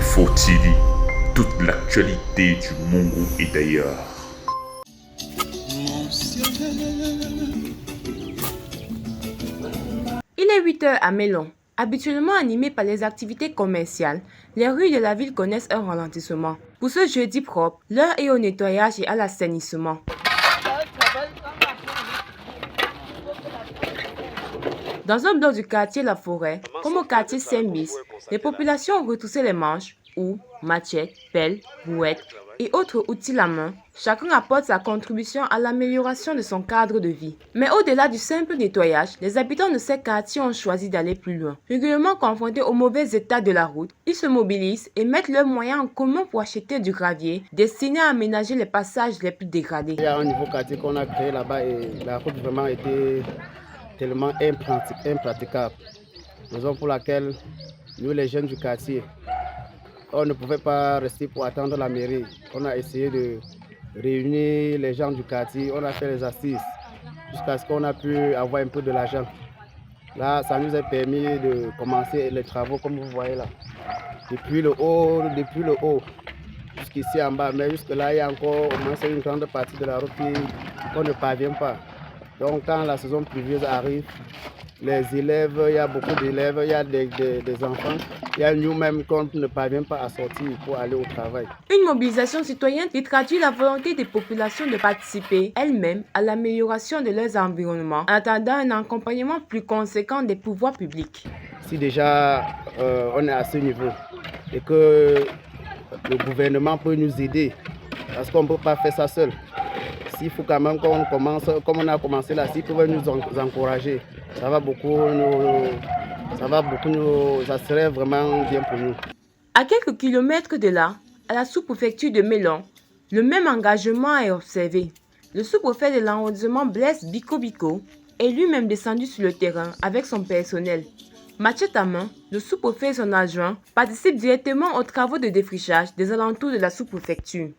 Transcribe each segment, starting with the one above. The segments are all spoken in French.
Info TV, toute l'actualité du Mongo et d'ailleurs. Il est 8 h à Melon. Habituellement animées par les activités commerciales, les rues de la ville connaissent un ralentissement. Pour ce jeudi propre, l'heure est au nettoyage et à l'assainissement. Dans un bloc du quartier La Forêt, comme au quartier Saint-Bis, les populations ont retroussé les manches, ou machettes, pelles, brouettes et autres outils à main. Chacun apporte sa contribution à l'amélioration de son cadre de vie. Mais au-delà du simple nettoyage, les habitants de ces quartiers ont choisi d'aller plus loin. Régulièrement confrontés au mauvais état de la route, ils se mobilisent et mettent leurs moyens en commun pour acheter du gravier destiné à aménager les passages les plus dégradés. Il y a un nouveau quartier qu'on a créé là-bas et la route vraiment était tellement impraticable. Raison pour laquelle nous, les jeunes du quartier, on ne pouvait pas rester pour attendre la mairie. On a essayé de réunir les gens du quartier, on a fait les assises jusqu'à ce qu'on a pu avoir un peu de l'argent. Là, ça nous a permis de commencer les travaux comme vous voyez là. Depuis le haut jusqu'ici en bas, mais jusque là, il y a encore au moins une grande partie de la route qu'on ne parvient pas. Donc quand la saison pluvieuse arrive, les élèves, il y a beaucoup d'élèves, il y a des enfants, il y a nous-mêmes qu'on ne parvient pas à sortir pour aller au travail. Une mobilisation citoyenne qui traduit la volonté des populations de participer elles-mêmes à l'amélioration de leurs environnements en attendant un accompagnement plus conséquent des pouvoirs publics. Si déjà on est à ce niveau et que le gouvernement peut nous aider, parce qu'on ne peut pas faire ça seul. S'il faut quand même qu'on commence, comme on a commencé là, s'ils peuvent nous encourager, ça serait vraiment bien pour nous. À quelques kilomètres de là, à la sous-préfecture de Melon, le même engagement est observé. Le sous-préfet de l'arrondissement Blaise Biko est lui-même descendu sur le terrain avec son personnel. Machette à main, le sous-préfet et son adjoint participent directement aux travaux de défrichage des alentours de la sous-préfecture.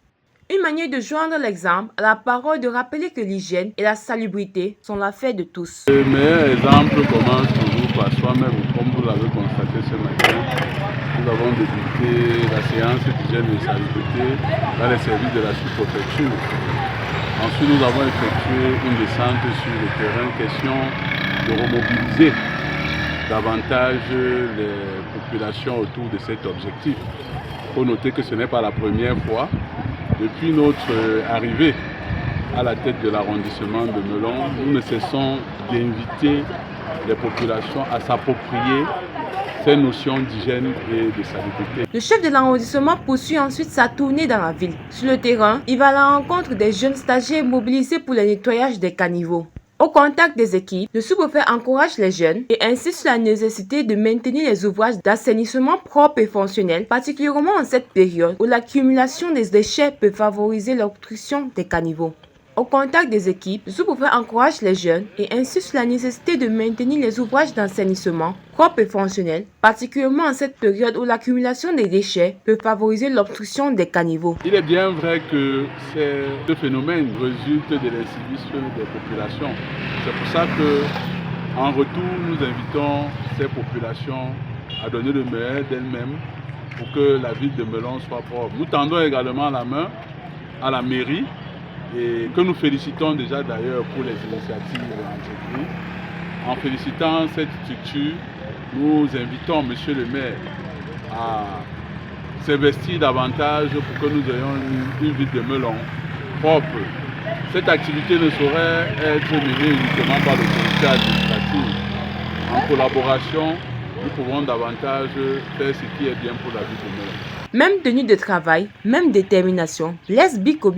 Une manière de joindre l'exemple à la parole de rappeler que l'hygiène et la salubrité sont l'affaire de tous. Le meilleur exemple commence toujours par soi-même, comme vous l'avez constaté ce matin. Nous avons débuté la séance d'hygiène et de salubrité dans les services de la sous-préfecture. Ensuite, nous avons effectué une descente sur le terrain, question de remobiliser davantage les populations autour de cet objectif. Il faut noter que ce n'est pas la première fois. Depuis notre arrivée à la tête de l'arrondissement de Melon, nous ne cessons d'inviter les populations à s'approprier ces notions d'hygiène et de salubrité. Le chef de l'arrondissement poursuit ensuite sa tournée dans la ville. Sur le terrain, il va à la rencontre des jeunes stagiaires mobilisés pour le nettoyage des caniveaux. Au contact des équipes, le sous-préfet encourage les jeunes et insiste sur la nécessité de maintenir les ouvrages d'assainissement propres et fonctionnels, particulièrement en cette période où l'accumulation des déchets peut favoriser l'obstruction des caniveaux. Au contact des équipes, le sous-préfet encourage les jeunes et insiste sur la nécessité de maintenir les ouvrages d'assainissement propres et fonctionnels, particulièrement en cette période où l'accumulation des déchets peut favoriser l'obstruction des caniveaux. Il est bien vrai que ce phénomène résulte de l'incivisme des populations. C'est pour ça qu'en retour, nous invitons ces populations à donner le meilleur d'elles-mêmes pour que la ville de Melon soit propre. Nous tendons également la main à la mairie, et que nous félicitons déjà d'ailleurs pour les initiatives entreprises. En félicitant cette structure, nous invitons M. le maire à s'investir davantage pour que nous ayons une ville de Melon propre. Cette activité ne saurait être menée uniquement par l'autorité administrative. En collaboration, nous pouvons davantage faire ce qui est bien pour la ville de Melon. Même tenue de travail, même détermination, Blaise Biko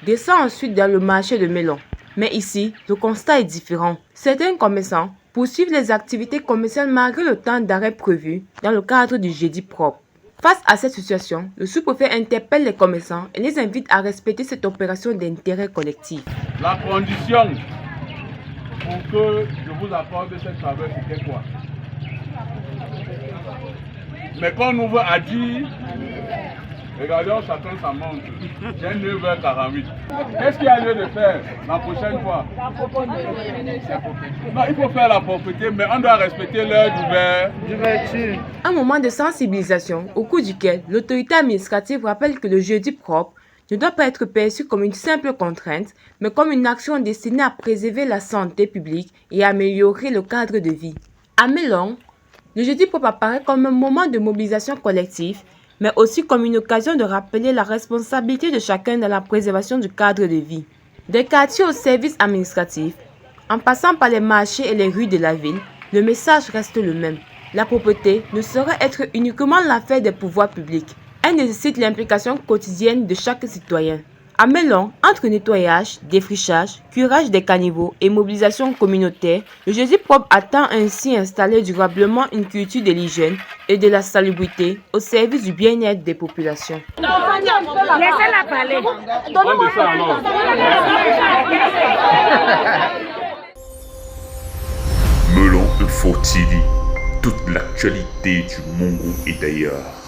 descend ensuite dans le marché de Melon. Mais ici, le constat est différent. Certains commerçants poursuivent les activités commerciales malgré le temps d'arrêt prévu dans le cadre du jeudi propre. Face à cette situation, le sous-préfet interpelle les commerçants et les invite à respecter cette opération d'intérêt collectif. La condition pour que je vous accorde cette faveur, c'était quoi? Mais qu'on nous veut à dire Regardons chacun sa montre. J'ai 9h48. Qu'est-ce qu'il y a lieu de faire la prochaine fois? Non, il faut faire la propreté, mais on doit respecter l'heure d'ouverture. Un moment de sensibilisation au cours duquel l'autorité administrative rappelle que le jeudi propre ne doit pas être perçu comme une simple contrainte, mais comme une action destinée à préserver la santé publique et à améliorer le cadre de vie. À Melon, le jeudi propre apparaît comme un moment de mobilisation collective, mais aussi comme une occasion de rappeler la responsabilité de chacun dans la préservation du cadre de vie. Des quartiers aux services administratifs, en passant par les marchés et les rues de la ville, le message reste le même. La propreté ne saurait être uniquement l'affaire des pouvoirs publics. Elle nécessite l'implication quotidienne de chaque citoyen. À Melon, entre nettoyage, défrichage, curage des caniveaux et mobilisation communautaire, le jeudi propre attend ainsi installer durablement une culture de l'hygiène et de la salubrité au service du bien-être des populations. Laissez-la parler. Melon Info TV, toute l'actualité du Mongo et d'ailleurs.